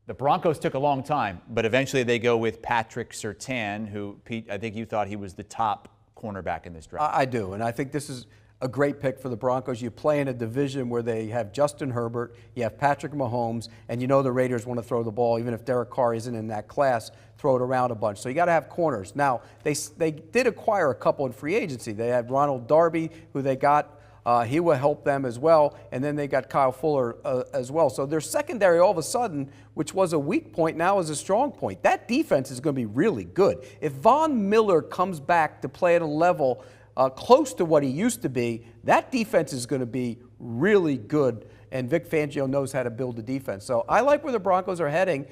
The Broncos took a long time, but eventually they go with Patrick Surtain, who, Pete, I think you thought he was the top cornerback in this draft. I do, and I think this is a great pick for the Broncos. You play in a division where they have Justin Herbert, you have Patrick Mahomes, and you know the Raiders want to throw the ball, even if Derek Carr isn't in that class, throw it around a bunch. So you got to have corners. Now, they did acquire a couple in free agency. They had Ronald Darby, who they got. He will help them as well. And then they got Kyle Fuller as well. So their secondary all of a sudden, which was a weak point, now is a strong point. That defense is going to be really good. If Von Miller comes back to play at a level close to what he used to be, that defense is going to be really good. And Vic Fangio knows how to build a defense. So I like where the Broncos are heading.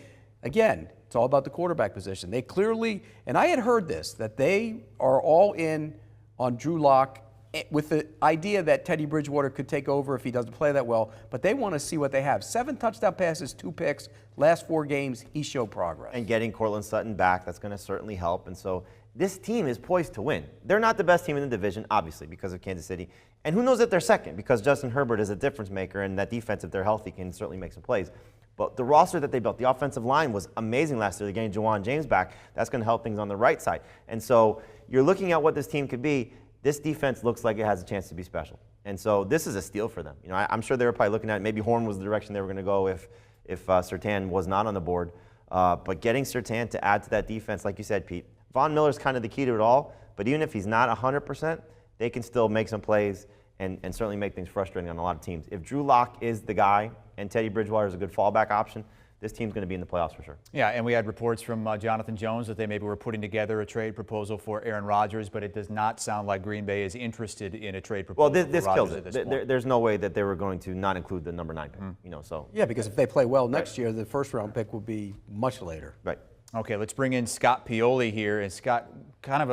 Again, it's all about the quarterback position. They clearly, and I had heard this, that they are all in on Drew Lock with the idea that Teddy Bridgewater could take over if he doesn't play that well, but they want to see what they have. 7 touchdown passes, 2 picks, last 4 games, he showed progress. And getting Cortland Sutton back, that's going to certainly help. And so this team is poised to win. They're not the best team in the division, obviously, because of Kansas City. And who knows if they're second, because Justin Herbert is a difference maker, and that defense, if they're healthy, can certainly make some plays. But the roster that they built, the offensive line was amazing last year. They're getting Jawan James back. That's going to help things on the right side. And so you're looking at what this team could be. This defense looks like it has a chance to be special. And so this is a steal for them. You know, I'm sure they were probably looking at maybe Horn was the direction they were going to go if Surtain was not on the board. But getting Surtain to add to that defense, like you said, Pete, Von Miller's kind of the key to it all. But even if he's not 100%, they can still make some plays and certainly make things frustrating on a lot of teams. If Drew Lock is the guy and Teddy Bridgewater is a good fallback option, this team's going to be in the playoffs for sure. Yeah, and we had reports from Jonathan Jones that they maybe were putting together a trade proposal for Aaron Rodgers, but it does not sound like Green Bay is interested in a trade proposal. Well, this kills it. There's no way that they were going to not include the number 9 pick. You know, so yeah, because if they play well next year, the first-round pick will be much later. Right. Okay, let's bring in Scott Pioli here. And Scott, kind of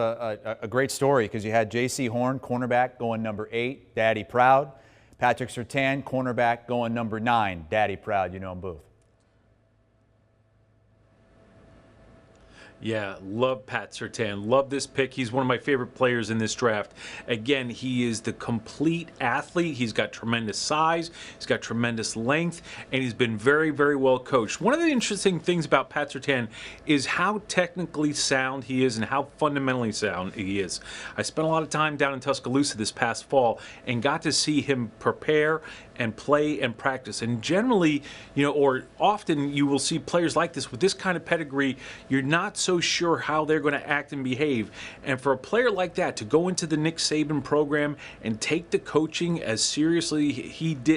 a great story because you had J.C. Horn, cornerback, going number 8, Daddy Proud. Patrick Surtain, cornerback, going number 9, Daddy Proud. You know them both. Yeah, love Pat Surtain. Love this pick. He's one of my favorite players in this draft. Again, he is the complete athlete. He's got tremendous size. He's got tremendous length, and he's been very, very well coached. One of the interesting things about Pat Surtain is how technically sound he is and how fundamentally sound he is. I spent a lot of time down in Tuscaloosa this past fall and got to see him prepare and play and practice. And generally, you know, or often you will see players like this with this kind of pedigree, you're not so sure how they're going to act and behave. And for a player like that to go into the Nick Saban program and take the coaching as seriously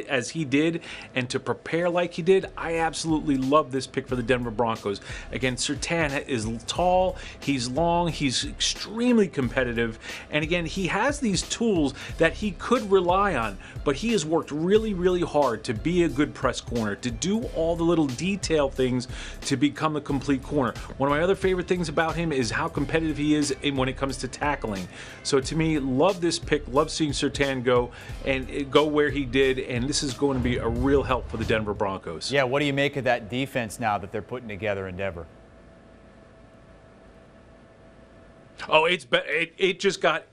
as he did and to prepare like he did, I absolutely love this pick for the Denver Broncos. Again, Surtain is tall, he's long, he's extremely competitive, and again, he has these tools that he could rely on, but he has worked really hard to be a good press corner, to do all the little detail things to become a complete corner. One of my other favorite things about him is how competitive he is when it comes to tackling. So to me, love this pick, love seeing Surtain go and go where he did, and this is going to be a real help for the Denver Broncos. Yeah, what do you make of that defense now that they're putting together in Denver? Oh, it just got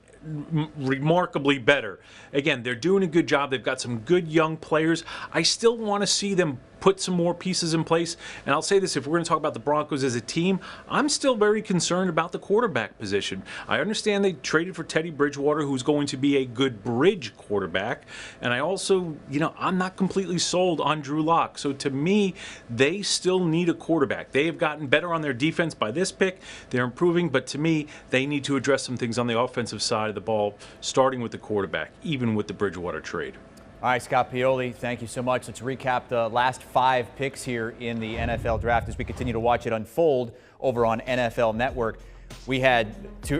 remarkably better. Again, they're doing a good job. They've got some good young players. I still want to see them put some more pieces in place. And I'll say this, if we're going to talk about the Broncos as a team, I'm still very concerned about the quarterback position. I understand they traded for Teddy Bridgewater, who's going to be a good bridge quarterback. And I also, you know, I'm not completely sold on Drew Lock. So to me, they still need a quarterback. They have gotten better on their defense by this pick. They're improving, but to me, they need to address some things on the offensive side of the ball, starting with the quarterback, even with the Bridgewater trade. All right, Scott Pioli, thank you so much. Let's recap the last 5 picks here in the NFL draft as we continue to watch it unfold over on NFL Network. We had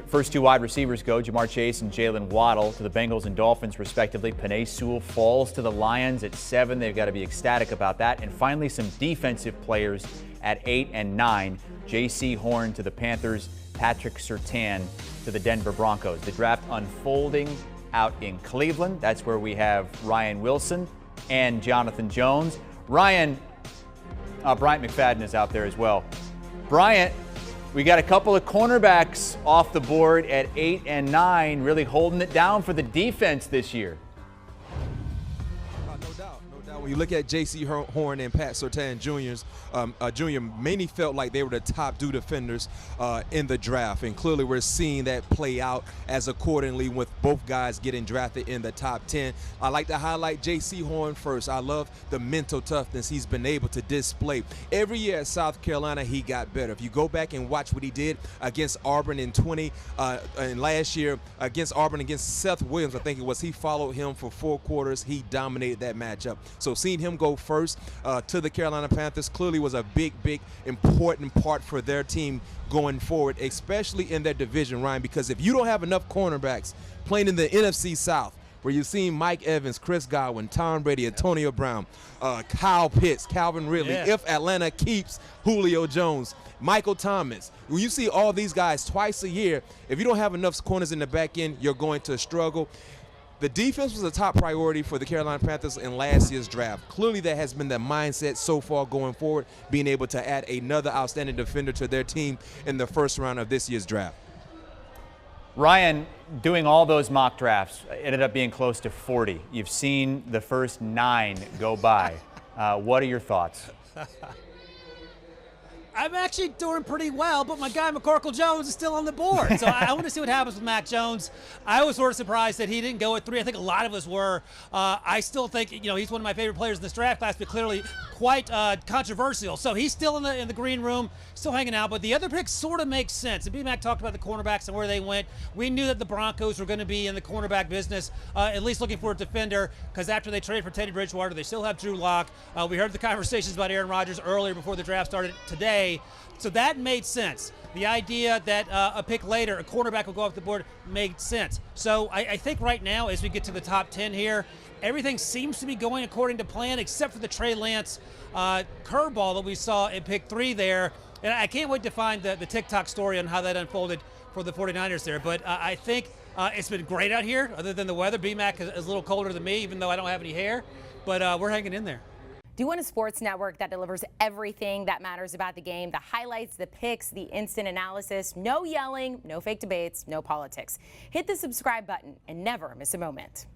first 2 wide receivers go, Jamar Chase and Jalen Waddle to the Bengals and Dolphins, respectively. Penei Sewell falls to the Lions at 7. They've got to be ecstatic about that. And finally, some defensive players at 8 and 9. J.C. Horn to the Panthers, Patrick Surtain to the Denver Broncos. The draft unfolding out in Cleveland. That's where we have Ryan Wilson and Jonathan Jones. Bryant McFadden is out there as well. Bryant, we got a couple of cornerbacks off the board at 8 and 9, really holding it down for the defense this year. No doubt when you look at J.C. Horn and Pat Surtain Jr., many felt like they were the top 2 defenders in the draft. And clearly we're seeing that play out as accordingly with both guys getting drafted in the top 10. I like to highlight J.C. Horn first. I love the mental toughness he's been able to display. Every year at South Carolina, he got better. If you go back and watch what he did against Auburn and last year against Auburn against Seth Williams, I think it was, he followed him for 4 quarters. He dominated that matchup. So seeing him go first to the Carolina Panthers clearly was a big, important part for their team going forward, especially in their division, Ryan, because if you don't have enough cornerbacks playing in the NFC South, where you've seen Mike Evans, Chris Godwin, Tom Brady, Antonio Brown, Kyle Pitts, Calvin Ridley, if Atlanta keeps Julio Jones, Michael Thomas. When you see all these guys twice a year, if you don't have enough corners in the back end, you're going to struggle. The defense was a top priority for the Carolina Panthers in last year's draft. Clearly that has been the mindset so far going forward, being able to add another outstanding defender to their team in the first round of this year's draft. Ryan, doing all those mock drafts ended up being close to 40. You've seen the first 9 go by. What are your thoughts? I'm actually doing pretty well, but my guy McCorkle Jones is still on the board. So I want to see what happens with Mac Jones. I was sort of surprised that he didn't go at 3. I think a lot of us were. I still think, he's one of my favorite players in this draft class, but clearly quite controversial. So he's still in the green room, still hanging out. But the other picks sort of make sense. And B-Mac talked about the cornerbacks and where they went. We knew that the Broncos were going to be in the cornerback business, at least looking for a defender, because after they traded for Teddy Bridgewater, they still have Drew Lock. We heard the conversations about Aaron Rodgers earlier before the draft started today. So that made sense. The idea that a pick later, a cornerback will go off the board, made sense. So I think right now, as we get to the top 10 here, everything seems to be going according to plan, except for the Trey Lance curveball that we saw in pick 3 there. And I can't wait to find the TikTok story on how that unfolded for the 49ers there. But I think it's been great out here, other than the weather. B-Mac is a little colder than me, even though I don't have any hair. But we're hanging in there. Do you want a sports network that delivers everything that matters about the game? The highlights, the picks, the instant analysis, no yelling, no fake debates, no politics. Hit the subscribe button and never miss a moment.